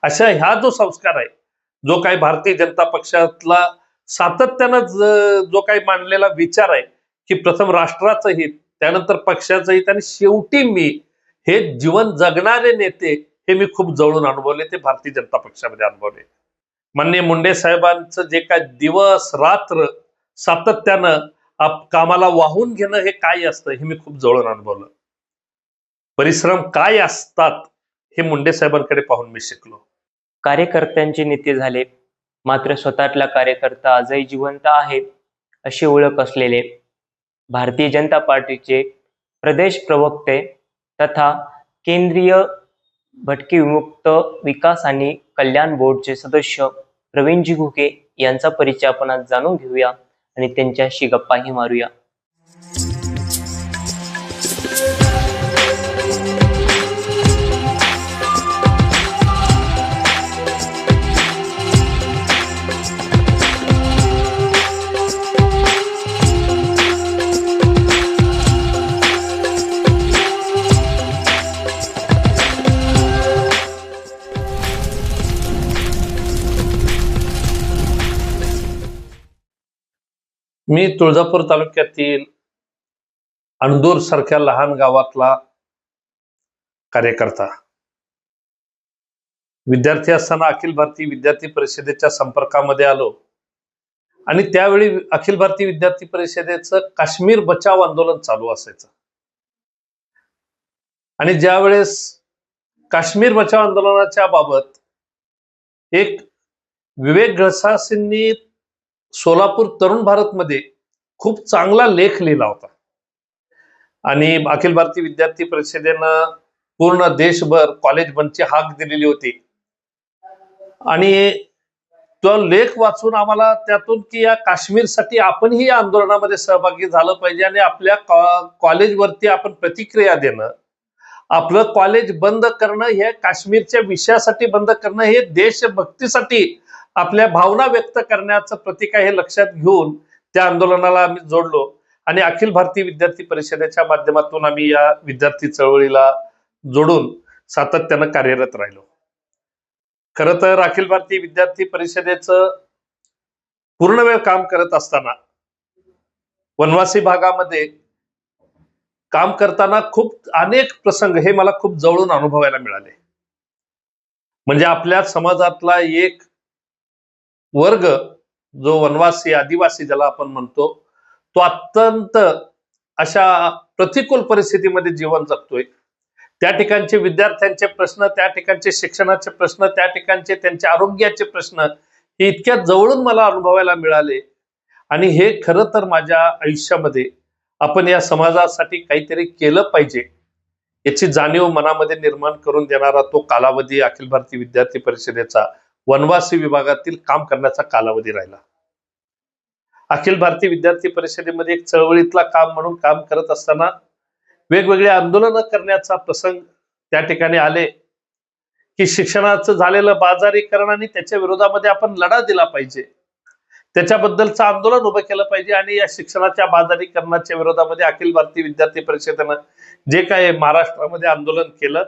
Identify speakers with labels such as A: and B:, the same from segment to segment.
A: अशा ह्या जो संस्कार आहे, जो काही भारतीय जनता पक्षातला सातत्यानं जो काही मांडलेला विचार आहे की प्रथम राष्ट्राचं हित, त्यानंतर पक्षाचं हित आणि शेवटी मी, हे जीवन जगणारे नेते हे मी खूप जवळून अनुभवले, ते भारतीय जनता पक्षामध्ये अनुभवले. माननीय मुंडे साहेबांचं जे काय दिवस रात्र सातत्यानं कामाला वाहून घेणं हे काय असतं हे मी खूप जवळून अनुभवलं. परिश्रम काय असतात हे मुंडे साहेबांकडे पाहून मी शिकलो.
B: कार्यकर्त्यांचे नेते झाले, मात्र स्वतःतला कार्यकर्ता आजही जिवंत आहे अशी ओळख असलेले भारतीय जनता पार्टीचे प्रदेश प्रवक्ते तथा केंद्रीय भटके विमुक्त विकास आणि कल्याण बोर्डचे सदस्य प्रवीणजी घुके यांचा परिचय आपण आज जाणून घेऊया आणि त्यांच्याशी गप्पाही मारूया.
A: मी तुळजापूर तालुक्यातील अणदूर सारख्या लहान गावातला कार्यकर्ता. विद्यार्थी असताना अखिल भारतीय विद्यार्थी परिषदेच्या संपर्कामध्ये आलो आणि त्यावेळी अखिल भारतीय विद्यार्थी परिषदेचं काश्मीर बचाव आंदोलन चालू असायचं. आणि ज्यावेळेस काश्मीर बचाव आंदोलनाच्या बाबत एक विवेक घळसासींनी सोलापूर तरुण भारत मध्ये खूप चांगला लेख लिहिला होता आणि अखिल भारतीय विद्यार्थी परिषदेनं पूर्ण देशभर कॉलेज बंदची हाक दिलेली होती. आणि तो लेख वाचून आम्हाला त्यातून की या काश्मीरसाठी आपणही या आंदोलनामध्ये सहभागी झालं पाहिजे आणि आपल्या कॉलेजवरती आपण प्रतिक्रिया देणं, आपलं कॉलेज बंद करणं, हे काश्मीरच्या विषयासाठी बंद करणं, हे देशभक्तीसाठी आपल्या भावना व्यक्त करण्याचं प्रतीक आहे हे लक्षात घेऊन त्या आंदोलनाला आम्ही जोडलो आणि अखिल भारतीय विद्यार्थी परिषदेच्या माध्यमातून आम्ही या विद्यार्थी चळवळीला जोडून सातत्यानं कार्यरत राहिलो. खरं तर अखिल भारतीय विद्यार्थी परिषदेचं पूर्ण वेळ काम करत असताना वनवासी भागामध्ये काम करताना खूप अनेक प्रसंग हे मला खूप जवळून अनुभवायला मिळाले. म्हणजे आपल्या समाजातला एक वर्ग जो वनवासी आदिवासी ज्याला आपण म्हणतो, तो अत्यंत अशा प्रतिकूल परिस्थितीमध्ये जीवन जगतोय. त्या ठिकाणचे विद्यार्थ्यांचे प्रश्न, त्या ठिकाणचे शिक्षणाचे प्रश्न, त्या ठिकाणचे त्यांच्या आरोग्याचे प्रश्न हे इतक्या जवळून मला अनुभवायला मिळाले. आणि हे खरं तर माझ्या आयुष्यामध्ये आपण या समाजासाठी काहीतरी केलं पाहिजे याची जाणीव मनामध्ये निर्माण करून देणारा तो कालावधी अखिल भारतीय विद्यार्थी परिषदेचा वनवासी विभागातील काम करण्याचा कालावधी राहिला. अखिल भारतीय विद्यार्थी परिषदेमध्ये एक चळवळीतला काम म्हणून काम करत असताना वेगवेगळे आंदोलनं करण्याचा प्रसंग त्या ठिकाणी आले की शिक्षणाचं झालेलं बाजारीकरण आणि त्याच्या विरोधामध्ये आपण लढा दिला पाहिजे, त्याच्याबद्दलचं आंदोलन उभं केलं पाहिजे. आणि या शिक्षणाच्या बाजारीकरणाच्या विरोधामध्ये अखिल भारतीय विद्यार्थी परिषदेनं जे काय महाराष्ट्रामध्ये आंदोलन केलं,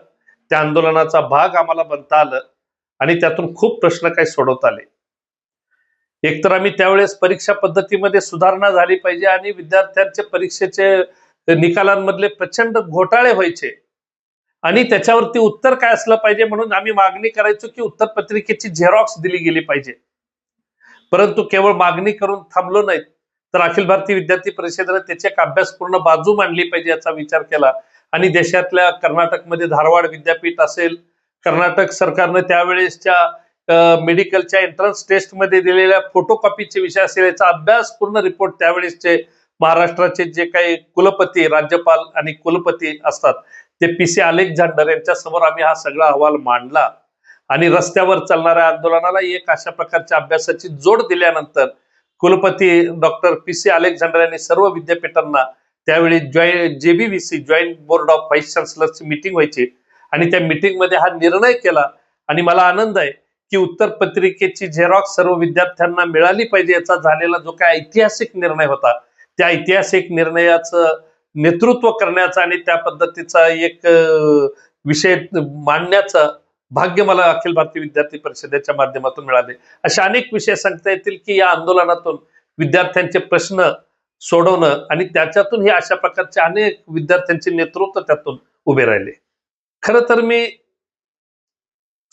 A: त्या आंदोलनाचा भाग आम्हाला बनता आलं आणि त्यातून खूप प्रश्न काही सोडवता आले. एकतर आम्ही त्यावेळेस परीक्षा पद्धतीमध्ये सुधारणा झाली पाहिजे आणि विद्यार्थ्यांचे परीक्षेचे निकालांमधले प्रचंड घोटाळे व्हायचे आणि त्याच्यावरती उत्तर काय असलं पाहिजे म्हणून आम्ही मागणी करायचो की उत्तर पत्रिकेची झेरॉक्स दिली गेली पाहिजे. परंतु केवळ मागणी करून थांबलो नाहीत, तर अखिल भारतीय विद्यार्थी परिषदेने त्याची एक अभ्यासपूर्ण बाजू मांडली पाहिजे याचा विचार केला. आणि देशातल्या कर्नाटकमध्ये धारवाड विद्यापीठ असेल, कर्नाटक सरकारने त्यावेळेसच्या मेडिकलच्या एंट्रन्स टेस्ट मध्ये दिलेल्या फोटोकॉपीचे विषय असेल, याचा अभ्यास पूर्ण रिपोर्ट त्यावेळेसचे महाराष्ट्राचे जे काही कुलपती, राज्यपाल आणि कुलपती असतात ते PC अलेक्झांडर यांच्या समोर आम्ही हा सगळा अहवाल मांडला. आणि रस्त्यावर चालणाऱ्या आंदोलनाला एक अशा प्रकारच्या अभ्यासाची जोड दिल्यानंतर कुलपती डॉक्टर PC अलेक्झांडर यांनी सर्व विद्यापीठांना त्यावेळी JBVC joint board of vice चान्सलरची मीटिंग व्हायची आणि त्या मीटिंग मध्ये हा निर्णय केला. आणि मला आनंद आहे की उत्तर पत्रिकेची झेरॉक्स सर्व विद्यार्थ्यांना मिळाली पाहिजे याचा झालेला जो काय ऐतिहासिक निर्णय होता, त्या ऐतिहासिक निर्णयाचं नेतृत्व करण्याचा आणि त्या पद्धतीचा एक विषय मांडण्याचा भाग्य मला अखिल भारतीय विद्यार्थी परिषदेच्या माध्यमातून मिळाले. अशा अनेक विषय सांगता येतील की या आंदोलनातून विद्यार्थ्यांचे प्रश्न सोडवणं आणि त्याच्यातून हे अशा प्रकारचे अनेक विद्यार्थ्यांचे नेतृत्व त्यातून उभे राहिले. खरं तर मी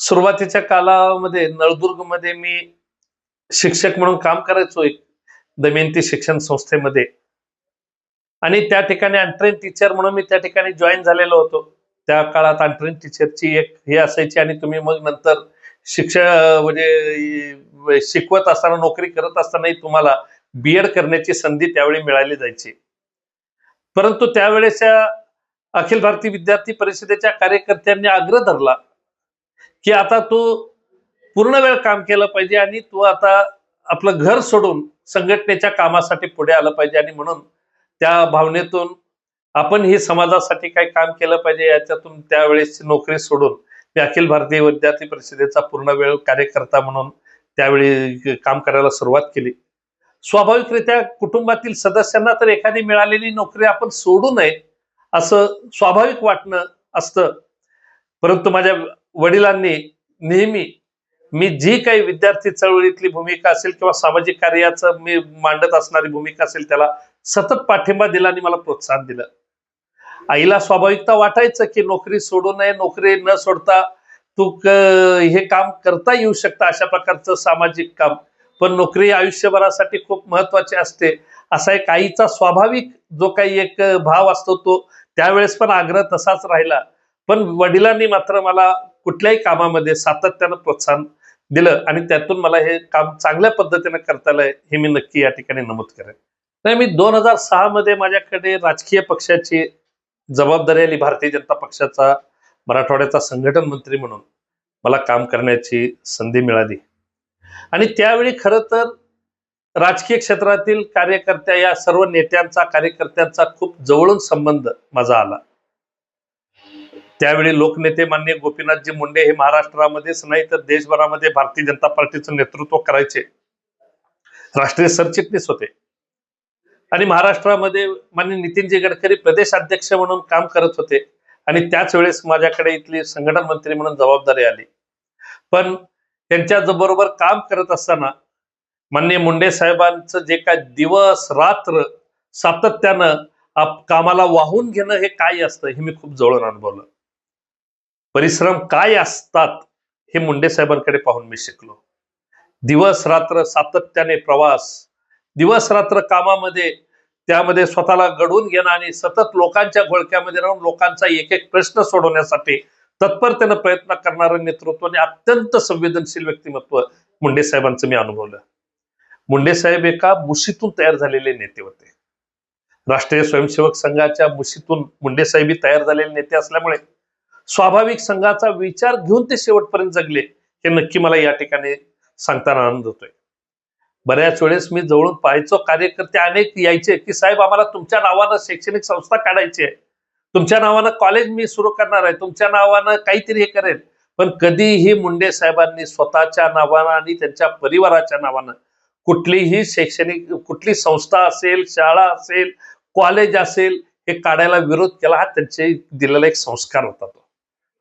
A: सुरुवातीच्या कालामध्ये नळदुर्गमध्ये मी शिक्षक म्हणून काम करायचो एक दमयंती शिक्षण संस्थेमध्ये, आणि त्या ठिकाणी अनट्रेन टीचर म्हणून मी त्या ठिकाणी जॉईन झालेलो होतो. त्या काळात अनट्रेन टीचरची एक हे असायची आणि तुम्ही मग नंतर म्हणजे शिकवत असताना नोकरी करत असतानाही तुम्हाला बीएड करण्याची संधी त्यावेळी मिळाली जायची. परंतु त्यावेळेच्या अखिल भारतीय विद्यार्थी परिषदेच्या कार्यकर्त्यांनी आग्रह धरला की आता तू पूर्ण वेळ काम केलं पाहिजे आणि तू आता आपलं घर सोडून संघटनेच्या कामासाठी पुढे आलं पाहिजे, आणि म्हणून त्या भावनेतून आपण ही समाजासाठी काही काम केलं पाहिजे याच्यातून त्यावेळेस नोकरी सोडून मी अखिल भारतीय विद्यार्थी परिषदेचा पूर्ण वेळ कार्यकर्ता म्हणून त्यावेळी काम करायला सुरुवात केली. स्वाभाविकरित्या कुटुंबातील सदस्यांना तर एखादी मिळालेली नोकरी आपण सोडू नये असं स्वाभाविक वाटणं असतं, परंतु माझ्या वडिलांनी नेहमी मी जी काही विद्यार्थी चळवळीतली भूमिका असेल किंवा सामाजिक कार्याचं मी मांडत असणारी भूमिका असेल त्याला सतत पाठिंबा दिला आणि मला प्रोत्साहन दिलं. आईला स्वाभाविकता वाटायचं की नोकरी सोडू नये, नोकरी न सोडता तू हे काम करता येऊ शकतं अशा प्रकारचं सामाजिक काम, पण नोकरी आयुष्यभरासाठी खूप महत्वाची असते असा एक आईचा स्वाभाविक जो काही एक भाव असतो तो त्यावेळेस पण आग्रह तसाच राहिला. पण वडिलांनी मात्र मला कुठल्याही कामामध्ये सातत्यानं प्रोत्साहन दिलं आणि त्यातून मला हे काम चांगल्या पद्धतीने करता आलंय हे मी नक्की या ठिकाणी नमूद करेन. नाही, मी 2006 मध्ये माझ्याकडे राजकीय पक्षाची जबाबदारी आली. भारतीय जनता पक्षाचा मराठवाड्याचा संघटन मंत्री म्हणून मला काम करण्याची संधी मिळाली आणि त्यावेळी खरं तर राजकीय क्षेत्रातील कार्यकर्त्या या सर्व नेत्यांचा कार्यकर्त्यांचा खूप जवळून संबंध माझा आला. त्यावेळी लोकनेते माननीय गोपीनाथजी मुंडे हे महाराष्ट्रामध्येच नाही तर देशभरामध्ये भारतीय जनता पार्टीचं नेतृत्व करायचे, राष्ट्रीय सरचिटणीस होते आणि महाराष्ट्रामध्ये माननीय नितीनजी गडकरी प्रदेशाध्यक्ष म्हणून काम करत होते आणि त्याच वेळेस माझ्याकडे इथली संघटन मंत्री म्हणून जबाबदारी आली. पण त्यांच्या बरोबर काम करत असताना माननीय मुंडे साहेबांचं जे काय दिवस रात्र सातत्यानं कामाला वाहून घेणं हे काय असतं हे मी खूप जवळून अनुभवलं. परिश्रम काय असतात हे मुंडे साहेबांकडे पाहून मी शिकलो. दिवस रात्र सातत्याने प्रवास, दिवस रात्र कामामध्ये त्यामध्ये स्वतःला घडवून घेणं आणि सतत लोकांच्या घोळक्यामध्ये राहून लोकांचा एक एक प्रश्न सोडवण्यासाठी तत्परतेनं प्रयत्न करणारं नेतृत्व आणि अत्यंत संवेदनशील व्यक्तिमत्व मुंडे साहेबांचं मी अनुभवलं. मुंडे साहेब एका मुशीतून तयार झालेले नेते होते. राष्ट्रीय स्वयंसेवक संघाच्या मुशीतून मुंडे साहेबी तयार झालेले नेते असल्यामुळे स्वाभाविक संघाचा विचार घेऊन ते शेवटपर्यंत जगले हे नक्की मला या ठिकाणी सांगताना आनंद होतोय. बऱ्याच वेळेस मी जवळून पाहायचो, कार्यकर्ते अनेक यायचे की साहेब आम्हाला तुमच्या नावानं शैक्षणिक संस्था काढायची आहे, तुमच्या नावानं कॉलेज मी सुरू करणार आहे, तुमच्या नावानं काहीतरी हे करेल, पण कधीही मुंडे साहेबांनी स्वतःच्या नावानं आणि त्यांच्या परिवाराच्या नावानं कुठलीही शैक्षणिक कुठली संस्था असेल, शाळा असेल, कॉलेज असेल हे काढायला विरोध केला. हा त्यांचे दिलेला एक संस्कार होता. तो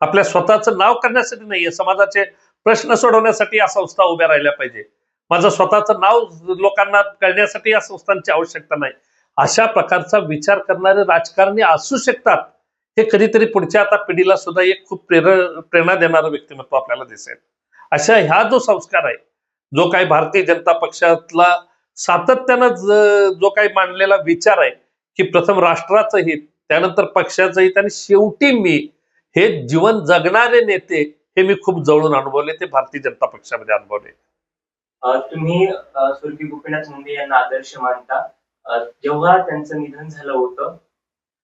A: आपल्या स्वतःचं नाव करण्यासाठी नाहीये, समाजाचे प्रश्न सोडवण्यासाठी या संस्था उभ्या राहिल्या पाहिजे. माझं स्वतःचं नाव लोकांना कळण्यासाठी या संस्थांची आवश्यकता नाही. अशा प्रकारचा विचार करणारे राजकारणी असू शकतात हे कधीतरी पुढच्या आता पिढीला सुद्धा एक खूप प्रेरणा देणारं व्यक्तिमत्व आपल्याला दिसेल. अशा ह्या जो संस्कार आहे, जो काही भारतीय जनता पक्षातला सातत्यानं जो काही मांडलेला विचार आहे की प्रथम राष्ट्राचं हित, त्यानंतर पक्षाचं हित आणि शेवटी मी, हे जीवन जगणारे नेते हे मी खूप जवळून अनुभवले, ते भारतीय जनता पक्षामध्ये अनुभवले.
B: तुम्ही स्वर्गीय गोपीनाथ मुंडे यांना आदर्श मानता. जेव्हा त्यांचं निधन झालं होतं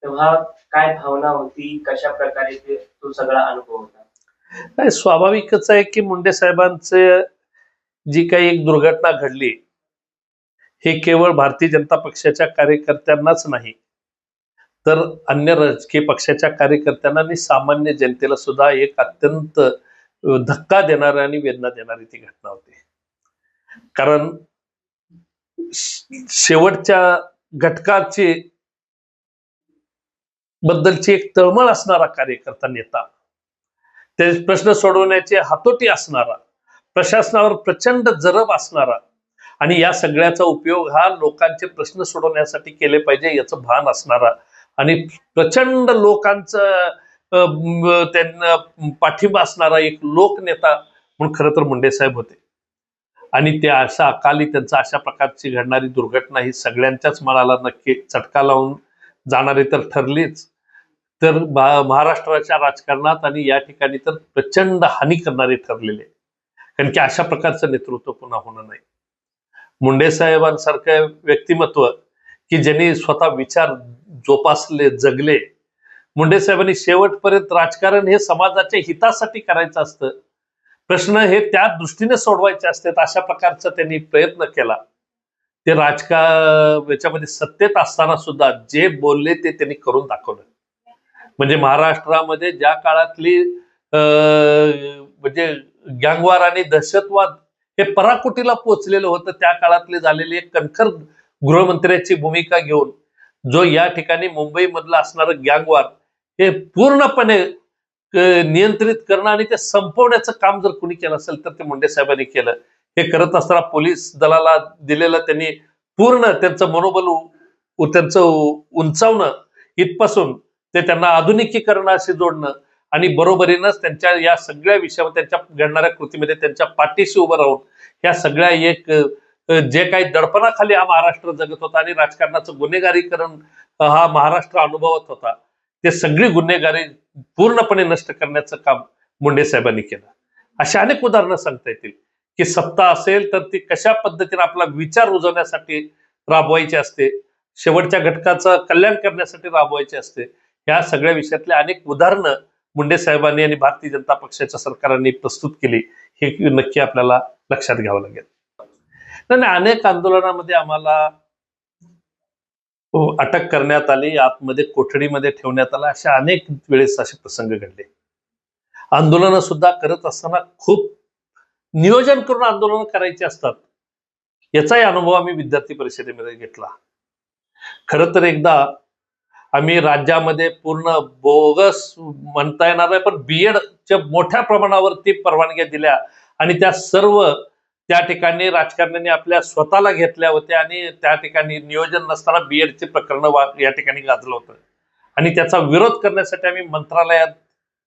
B: तेव्हा काय भावना होती, कशा प्रकारे तो सगळा अनुभव होता?
A: नाही, स्वाभाविकच आहे की मुंडे साहेबांचे जी काही एक दुर्घटना घडली हे केवळ भारतीय जनता पक्षाच्या कार्यकर्त्यांनाच नाही तर अन्य राजकीय पक्षाच्या कार्यकर्त्यांना आणि सामान्य जनतेला सुद्धा एक अत्यंत धक्का देणारी आणि वेदना देणारी ती घटना होती. कारण शेवटच्या घटकाची बद्दलची एक तळमळ असणारा कार्यकर्ता नेता, ते प्रश्न सोडवण्याची हातोटी असणारा, प्रशासनावर प्रचंड जरब असणारा आणि या सगळ्याचा उपयोग हा लोकांचे प्रश्न सोडवण्यासाठी केले पाहिजे याचं भान असणारा आणि प्रचंड लोकांचं त्यांना पाठिंबा असणारा एक लोकनेता म्हणून खरं तर मुंडे साहेब होते. आणि ते अशा अकाली त्यांचा अशा प्रकारची घडणारी दुर्घटना ही सगळ्यांच्याच मनाला नक्की चटका लावून जाणारी तर ठरलीच, तर महाराष्ट्राच्या राजकारणात आणि या ठिकाणी तर प्रचंड हानी करणारी ठरलेली आहे. कारण की अशा प्रकारचं नेतृत्व पुन्हा होणं नाही. मुंडे साहेबांसारखं व्यक्तिमत्व की ज्यांनी स्वतः विचार जोपासले, जगले. मुंडे साहेबांनी शेवटपर्यंत राजकारण हे समाजाच्या हितासाठी करायचं असतं, प्रश्न हे त्या दृष्टीने सोडवायचे असतात, अशा प्रकारचा त्यांनी प्रयत्न केला. ते याच्यामध्ये सत्तेत असताना सुद्धा जे बोलले ते त्यांनी करून दाखवलं. म्हणजे महाराष्ट्रामध्ये ज्या काळातली म्हणजे गँगवार आणि दहशतवाद हे पराकोटीला पोहोचलेलं होतं, त्या काळातले झालेली एक कणखर गृहमंत्र्याची भूमिका घेऊन जो या ठिकाणी मुंबई मधला असणारं गँगवार हे पूर्णपणे नियंत्रित करणं आणि ते संपवण्याचं काम जर कुणी केलं असेल तर ते मुंडे साहेबांनी केलं. हे करत असताना पोलीस दलाला दिलेलं त्यांनी पूर्ण त्यांचं मनोबल त्यांचं उंचावणं इथपासून ते त्यांना आधुनिकीकरणाशी जोडणं आणि बरोबरीनंच त्यांच्या या सगळ्या विषयावर त्यांच्या घडणाऱ्या कृतीमध्ये त्यांच्या पाठीशी उभं राहून या सगळ्या एक जे काही दडपणाखाली हा महाराष्ट्र जगत होता आणि राजकारणाचं गुन्हेगारीकरण हा महाराष्ट्र अनुभवत होता, ते सगळी गुन्हेगारी पूर्णपणे नष्ट करण्याचं काम मुंडे साहेबांनी केलं. अशा अनेक उदाहरणं सांगता येतील की सत्ता असेल तर ती कशा पद्धतीने आपला विचार रुजवण्यासाठी राबवायची असते, शेवटच्या घटकाचं कल्याण करण्यासाठी राबवायची असते. या सगळ्या विषयातले अनेक उदाहरणं मुंडे साहेबांनी आणि भारतीय जनता पक्षाच्या सरकारांनी प्रस्तुत केली, हे नक्की आपल्याला लक्षात घ्यावं लागेल. नाही, अनेक आंदोलनामध्ये आम्हाला अटक करण्यात आली, आतमध्ये कोठडीमध्ये ठेवण्यात आला, अशा अनेक वेळेस असे प्रसंग घडले. आंदोलन सुद्धा करत असताना खूप नियोजन करून आंदोलन करायची असतात, याचाही अनुभव आम्ही विद्यार्थी परिषदेमध्ये घेतला. खरं तर एकदा आम्ही राज्यामध्ये पूर्ण बोगस म्हणता येणार नाही, पण बीएडच्या मोठ्या प्रमाणावरती परवानग्या दिल्या आणि त्या सर्व त्या ठिकाणी राजकारण्यांनी आपल्या स्वतःला घेतल्या होत्या आणि त्या ठिकाणी नियोजन नसताना बीएडचे प्रकरण या ठिकाणी गाजलं होतं आणि त्याचा विरोध करण्यासाठी आम्ही मंत्रालयात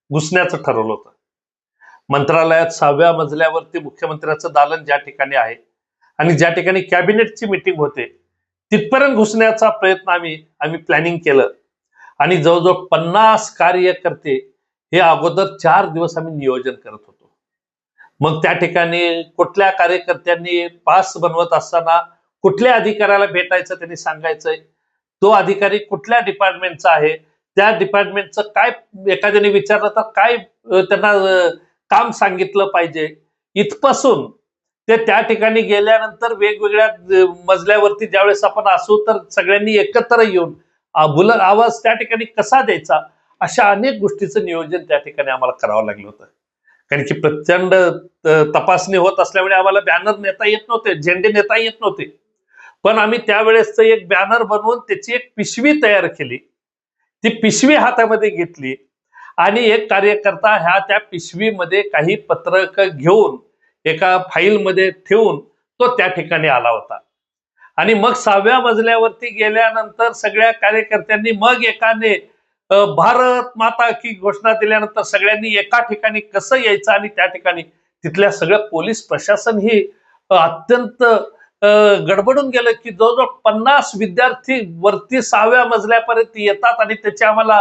A: घुसण्याचं ठरवलं होतं. मंत्रालयात 6व्या मजल्यावरती मुख्यमंत्र्याचं दालन ज्या ठिकाणी आहे आणि ज्या ठिकाणी कॅबिनेटची मीटिंग होते तिथपर्यंत घुसण्याचा प्रयत्न आम्ही प्लॅनिंग केलं आणि जवळजवळ 50 कार्यकर्ते हे अगोदर 4 दिवस आम्ही नियोजन करत होतो. मग त्या ठिकाणी कुठल्या कार्यकर्त्यांनी पास बनवत असताना कुठल्या अधिकाऱ्याला भेटायचं त्यांनी सांगायचंय, तो अधिकारी कुठल्या डिपार्टमेंटचा आहे, त्या डिपार्टमेंटचं काय एखाद्याने विचारलं तर काय त्यांना काम सांगितलं पाहिजे, इथपासून ते त्या ठिकाणी गेल्यानंतर वेगवेगळ्या मजल्यावरती ज्यावेळेस आपण असू तर सगळ्यांनी एकत्र येऊन बुलंद आवाज त्या ठिकाणी कसा द्यायचा, अशा अनेक गोष्टीचं नियोजन त्या ठिकाणी आम्हाला करावं लागलं होतं. कारण की प्रचंड तपासणी होत असल्यामुळे आम्हाला बॅनर नेता येत नव्हते, झेंडे नेता येत नव्हते, पण आम्ही त्यावेळेस एक बॅनर बनवून त्याची एक पिशवी तयार केली. ती पिशवी हातामध्ये घेतली आणि एक कार्यकर्ता त्या पिशवीमध्ये काही पत्रक घेऊन एका फाईलमध्ये ठेवून तो त्या ठिकाणी आला होता आणि मग 6व्या मजल्यावरती गेल्यानंतर सगळ्या कार्यकर्त्यांनी मग एकाने भारत माता की घोषणा दिल्यानंतर सगळ्यांनी एका ठिकाणी कसं यायचं आणि त्या ठिकाणी तिथल्या सगळं पोलीस प्रशासन ही अत्यंत गडबडून गेलं की जवळजवळ 50 विद्यार्थी वरती 6व्या मजल्यापर्यंत येतात आणि त्याची आम्हाला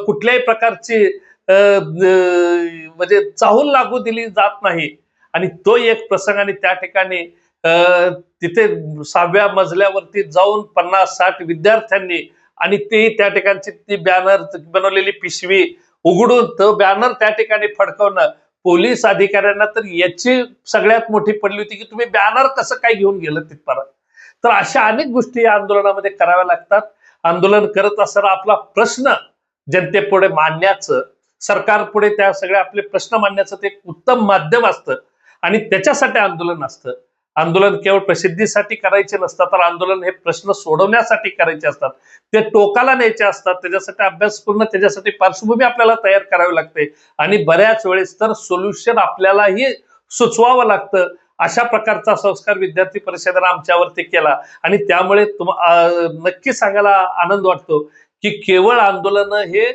A: कुठल्याही प्रकारची म्हणजे चाहूल लागू दिली जात नाही. आणि तो एक प्रसंग आणि त्या ठिकाणी तिथे 6व्या मजल्यावरती जाऊन 50-60 विद्यार्थ्यांनी आणि ते त्या ठिकाणची ती बॅनर बनवलेली पिशवी उघडून तो बॅनर त्या ठिकाणी फडकवणं, पोलीस अधिकाऱ्यांना तर याची सगळ्यात मोठी पडली होती की तुम्ही बॅनर कसं काय घेऊन गेलं तिथपर्यंत. तर अशा अनेक गोष्टी या आंदोलनामध्ये कराव्या लागतात. आंदोलन करत असताना आपला प्रश्न जनतेपुढे मांडण्याचं, सरकारपुढे त्या सगळ्या आपले प्रश्न मांडण्याचं ते एक उत्तम माध्यम असतं आणि त्याच्यासाठी आंदोलन असतं. आंदोलन केवळ प्रसिद्धीसाठी करायचे नसतात, तर आंदोलन हे प्रश्न सोडवण्यासाठी करायचे असतात, ते टोकाला न्यायचे असतात. त्याच्यासाठी अभ्यासपूर्ण, त्याच्यासाठी पार्श्वभूमी आपल्याला तयार करावी लागते आणि बऱ्याच वेळेस तर सोल्युशन आपल्यालाही सुचवावं लागतं. अशा प्रकारचा संस्कार विद्यार्थी परिषदेनं आमच्यावरती केला आणि त्यामुळे नक्की सांगायला आनंद वाटतो की केवळ आंदोलन हे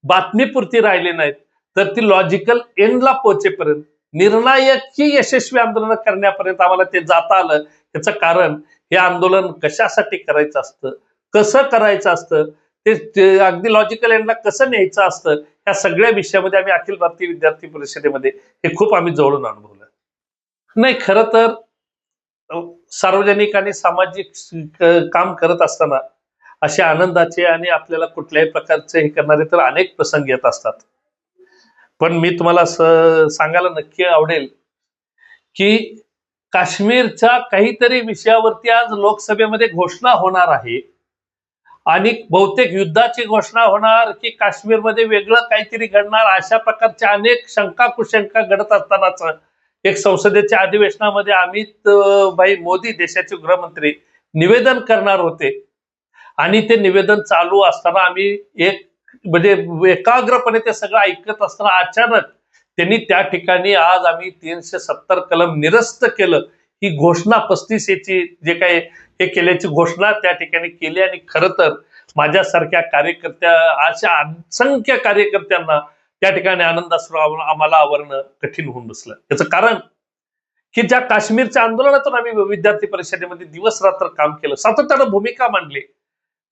A: बातमीपुरती राहिले नाहीत, तर ती लॉजिकल एंडला पोहोचेपर्यंत, निर्णायक ही यशस्वी आंदोलन करण्यापर्यंत आम्हाला ते जाता आलं. त्याचं कारण हे आंदोलन कशासाठी करायचं असतं, कसं करायचं असतं, ते अगदी लॉजिकल एंडला कसं न्यायचं असतं, या सगळ्या विषयामध्ये आम्ही अखिल भारतीय विद्यार्थी परिषदेमध्ये हे खूप आम्ही जवळून अनुभवलं. नाही, खरं तर सार्वजनिक आणि सामाजिक काम करत असताना असे आनंदाचे आणि आपल्याला कुठल्याही प्रकारचे हे करणारे तर अनेक प्रसंग येत असतात. पण मी तुम्हाला सांगायला नक्की आवडेल की काश्मीरच्या काहीतरी विषयावरती आज लोकसभेमध्ये घोषणा होणार आहे आणि बहुतेक युद्धाची घोषणा होणार की काश्मीरमध्ये वेगळं काहीतरी घडणार, अशा प्रकारच्या अनेक शंका कुशंका घडत असतानाच एक संसदेच्या अधिवेशनामध्ये अमित भाई मोदी, देशाचे गृहमंत्री, निवेदन करणार होते आणि ते निवेदन चालू असताना आम्ही म्हणजे एकाग्रपणे ते सगळं ऐकत असताना अचानक त्यांनी त्या ठिकाणी आज आम्ही 370 कलम निरस्त केलं, ही घोषणा 35 याची जे काही हे केल्याची घोषणा त्या ठिकाणी केली. आणि खरं तर माझ्यासारख्या कार्यकर्त्या, अशा असंख्य कार्यकर्त्यांना त्या ठिकाणी आनंदाश्रू आम्हाला आवरणं कठीण होऊन बसलं. त्याचं कारण की ज्या काश्मीरच्या आंदोलनातून आम्ही विद्यार्थी परिषदेमध्ये दिवस रात्र काम केलं, सातत्यानं भूमिका मांडली,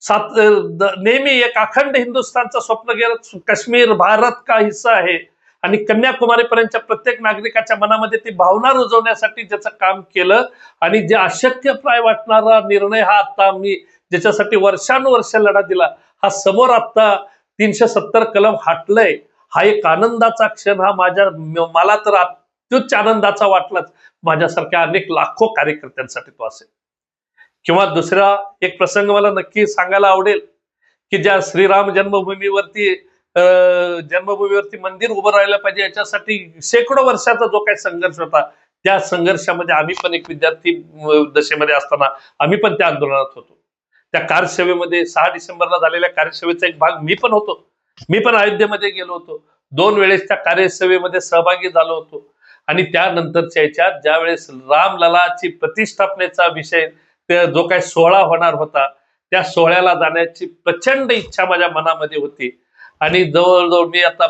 A: नेहमी एक अखंड हिंदुस्थानचं स्वप्न गेलं, काश्मीर भारत का हिस्सा आहे आणि कन्याकुमारी पर्यंतच्या प्रत्येक नागरिकाच्या मनामध्ये ती भावना रुजवण्यासाठी ज्याचं काम केलं आणि जे अशक्यप्राय वाटणारा निर्णय हा आता आम्ही ज्याच्यासाठी वर्षानुवर्ष लढा दिला, हा समोर आता 370 कलम हटलंय, हा एक आनंदाचा क्षण, हा मला तर अत्युच्च आनंदाचा वाटलाच, माझ्यासारख्या अनेक लाखो कार्यकर्त्यांसाठी तो असेल. किंवा दुसरा एक प्रसंग मला नक्की सांगायला आवडेल की ज्या श्रीराम जन्मभूमीवरती मंदिर उभं राहायला पाहिजे याच्यासाठी शेकडो वर्षाचा जो काही संघर्ष होता, त्या संघर्षामध्ये आम्ही पण एक विद्यार्थी दशेमध्ये असताना आम्ही पण त्या आंदोलनात होतो. त्या कारसेवेमध्ये 6 डिसेंबरला झालेल्या कार्यसेवेचा एक भाग मी पण होतो. मी पण अयोध्येमध्ये गेलो होतो, 2 वेळेस त्या कार्यसेवेमध्ये सहभागी झालो होतो. आणि त्यानंतरच्या याच्यात ज्यावेळेस रामललाची प्रतिष्ठापनेचा विषय, जो काही सोहळा होणार होता, त्या सोहळ्याला जाण्याची प्रचंड इच्छा माझ्या मनामध्ये होती. आणि जवळजवळ मी आता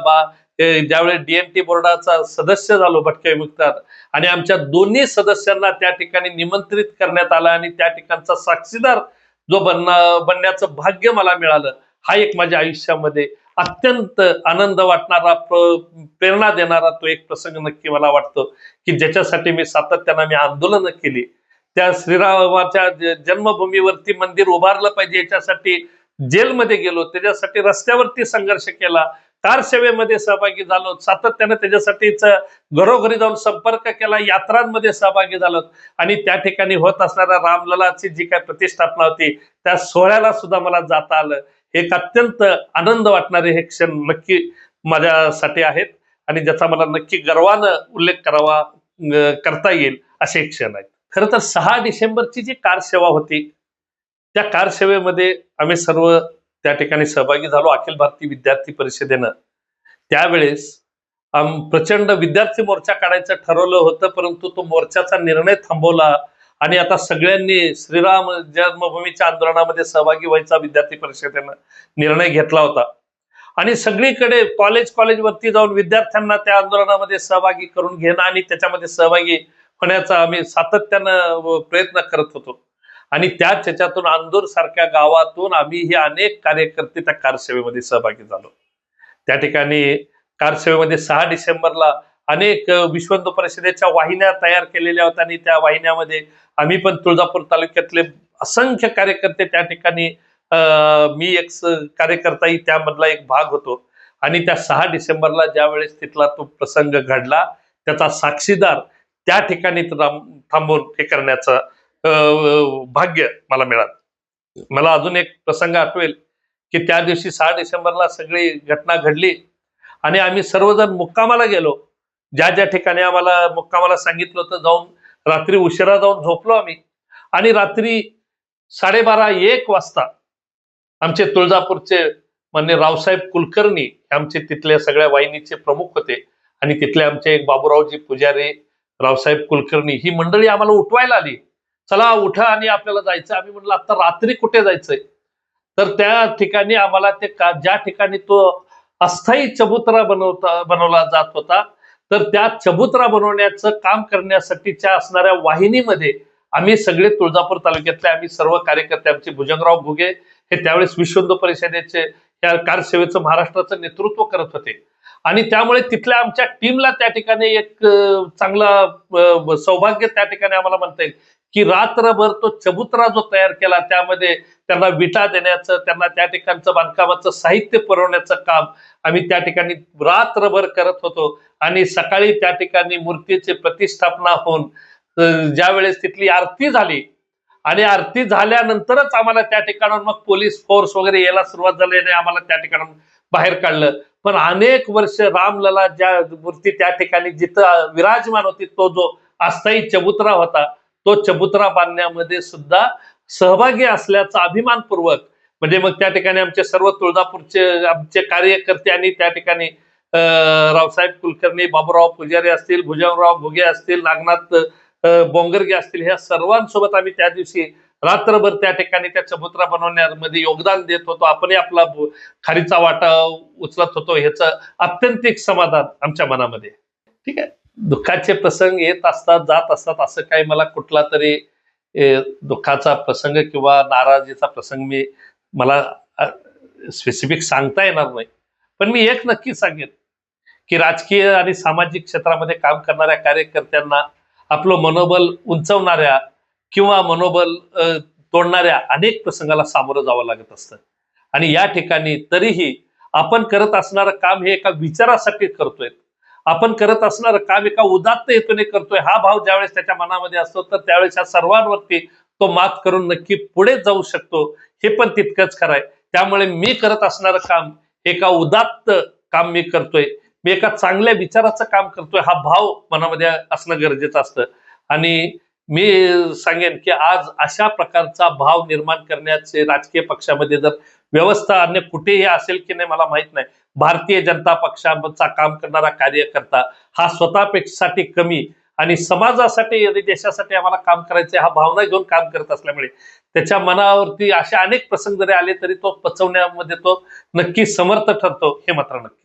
A: ज्यावेळेस DMT बोर्डाचा सदस्य झालो, भटके विमुक्तार, आणि आमच्या दोन्ही सदस्यांना त्या ठिकाणी निमंत्रित करण्यात आलं आणि त्या ठिकाणचा साक्षीदार जो बनण्याचं भाग्य मला मिळालं, हा एक माझ्या आयुष्यामध्ये अत्यंत आनंद वाटणारा, प्रेरणा देणारा तो एक प्रसंग नक्की मला वाटतो की ज्याच्यासाठी मी सातत्यानं आंदोलनं केली. त्या श्रीरामाच्या जन्मभूमीवरती मंदिर उभारलं पाहिजे याच्यासाठी जेलमध्ये गेलो, त्याच्यासाठी रस्त्यावरती संघर्ष केला, कारसेवेमध्ये सहभागी झालो, सातत्यानं त्याच्यासाठीच घरोघरी जाऊन संपर्क केला, यात्रांमध्ये सहभागी झालो आणि त्या ठिकाणी होत असणाऱ्या रामललाची जी काही प्रतिष्ठापना होती त्या सोहळ्याला सुद्धा मला जाता आलं. एक अत्यंत आनंद वाटणारे हे क्षण नक्की माझ्यासाठी आहेत आणि ज्याचा मला नक्की गर्वानं उल्लेख करता येईल असे क्षण आहेत. खरं तर 6 डिसेंबरची जी कारसेवा होती, त्या कारसेवेमध्ये आम्ही सर्व त्या ठिकाणी सहभागी झालो अखिल भारतीय विद्यार्थी परिषदेनं. त्यावेळेस प्रचंड विद्यार्थी मोर्चा काढायचं ठरवलं होतं, परंतु तो मोर्चाचा निर्णय थांबवला आणि आता सगळ्यांनी श्रीराम जन्मभूमीच्या आंदोलनामध्ये सहभागी व्हायचा विद्यार्थी परिषदेनं निर्णय घेतला होता. आणि सगळीकडे कॉलेजवरती जाऊन विद्यार्थ्यांना त्या आंदोलनामध्ये सहभागी करून घेणं आणि त्याच्यामध्ये सहभागी होण्याचा आम्ही सातत्यानं प्रयत्न करत होतो. आणि त्याच्यातून अंदूर सारख्या गावातून आम्ही हे अनेक कार्यकर्ते त्या कारसेवेमध्ये सहभागी झालो. त्या ठिकाणी कारसेवेमध्ये 6 डिसेंबरला अनेक विश्व हिंदू परिषदेच्या वाहिन्या तयार केलेल्या होत्या आणि त्या वाहिन्यामध्ये आम्ही पण तुळजापूर तालुक्यातले असंख्य कार्यकर्ते त्या ठिकाणी, मी एक कार्यकर्ताही त्यामधला एक भाग होतो. आणि त्या 6 डिसेंबरला ज्या वेळेस तिथला तो प्रसंग घडला, त्याचा साक्षीदार त्या ठिकाणी थांबून हे करण्याचं भाग्य मला मिळालं. मला अजून एक प्रसंग आठवेल की त्या दिवशी 6 डिसेंबरला सगळी घटना घडली आणि आम्ही सर्वजण मुक्कामाला गेलो. ज्या ठिकाणी आम्हाला मुक्कामाला सांगितलं होतं जाऊन रात्री उशिरा जाऊन झोपलो आम्ही आणि रात्री 12:30-1 वाजता आमचे तुळजापूरचे मान्य रावसाहेब कुलकर्णी हे आमचे तिथल्या सगळ्या वाहिनीचे प्रमुख होते आणि तिथले आमचे एक बाबूरावजी पुजारी, रावसाहेब कुलकर्णी ही मंडळी आम्हाला उठवायला आली. चला उठा आणि आपल्याला जायचं. आम्ही म्हणलं आता रात्री कुठे जायचंय? तर त्या ठिकाणी आम्हाला ज्या ठिकाणी तो अस्थायी चबुतरा बनवला जात होता, तर त्या चबुतरा बनवण्याचं काम करण्यासाठीच्या असणाऱ्या वाहिनीमध्ये आम्ही सगळे तुळजापूर तालुक्यातले आम्ही सर्व कार्यकर्ते, आमचे भुजंगराव घुगे हे त्यावेळेस विश्व हिंदू परिषदेचे या कारसेवेचं महाराष्ट्राचं नेतृत्व करत होते आणि त्यामुळे तिथल्या आमच्या टीमला त्या ठिकाणी एक चांगला सौभाग्य त्या ठिकाणी आम्हाला म्हणता येईल की रात्रभर तो चबुतरा जो तयार केला त्यामध्ये त्यांना विटा देण्याचं, त्यांना त्या ठिकाणचं बांधकामाचं साहित्य पुरवण्याचं काम आम्ही त्या ठिकाणी रात्रभर करत होतो आणि सकाळी त्या ठिकाणी मूर्तीची प्रतिष्ठापना होऊन ज्या वेळेस तिथली आरती झाली आणि आरती झाल्यानंतरच आम्हाला त्या ठिकाणाहून मग पोलीस फोर्स वगैरे यायला सुरुवात झाली आणि आम्हाला त्या ठिकाणाहून बाहेर काढलं. पण अनेक वर्ष रामलला ज्या मूर्ती त्या ठिकाणी जिथं विराजमान होती तो जो अस्थायी चबुतरा होता तो चबुतरा बांधण्यामध्ये सुद्धा सहभागी असल्याचा अभिमानपूर्वक म्हणजे मग त्या ठिकाणी आमचे सर्व तुळजापूरचे आमचे कार्यकर्ते आणि त्या ठिकाणी रावसाहेब कुलकर्णी, बाबूराव पुजारी असतील, भुजंगराव घुगे असतील, नागनाथ बोंगरगे असतील, ह्या सर्वांसोबत आम्ही त्या दिवशी रात्रभर त्या ठिकाणी त्या चबुतरा बनवण्यामध्ये योगदान देत होतो. आपणही आपला खारीचा वाटा उचलत होतो. ह्याचं आत्यंतिक समाधान आमच्या मनामध्ये. ठीक आहे, दुःखाचे प्रसंग येत असतात जात असतात, असं काही मला कुठला तरी दुःखाचा प्रसंग किंवा नाराजीचा प्रसंग मला स्पेसिफिक सांगता येणार नाही. पण मी एक नक्की सांगेन की राजकीय आणि सामाजिक क्षेत्रामध्ये काम करणाऱ्या कार्यकर्त्यांना आपलं मनोबल उंचवणाऱ्या किंवा मनोबल तोडणाऱ्या अनेक प्रसंगाला सामोरं जावं लागत असतं आणि या ठिकाणी तरीही आपण करत असणारं काम हे एका विचारासाठी करतोय, आपण करत असणारं काम एका उदात्त हेतूने करतोय, हा भाव ज्यावेळेस त्याच्या मनामध्ये असतो तर त्यावेळेस ह्या सर्वांवरती तो मात करून नक्की पुढे जाऊ शकतो. हे पण तितकंच खरं आहे. त्यामुळे मी करत असणारं काम एका उदात्त काम मी करतोय, मी एका चांगल्या विचाराचं काम करतोय, हा भाव मनामध्ये असणं गरजेचं असतं. आणि मी सांगेन की आज अशा प्रकारचा भाव निर्माण करण्याचे राजकीय पक्षामध्ये जर व्यवस्था अन्य कुठेही असेल की नाही मला माहित नाही. भारतीय जनता पक्षाचा काम करणारा कार्यकर्ता हा स्वतःपेक्षासाठी कमी आणि समाजासाठी आणि देशासाठी आम्हाला काम करायचे हा भावना घेऊन काम करत असल्यामुळे त्याच्या मनावरती असे अनेक प्रसंग जरी आले तरी तो पचवण्यामध्ये तो नक्की समर्थ ठरतो, हे मात्र नक्की.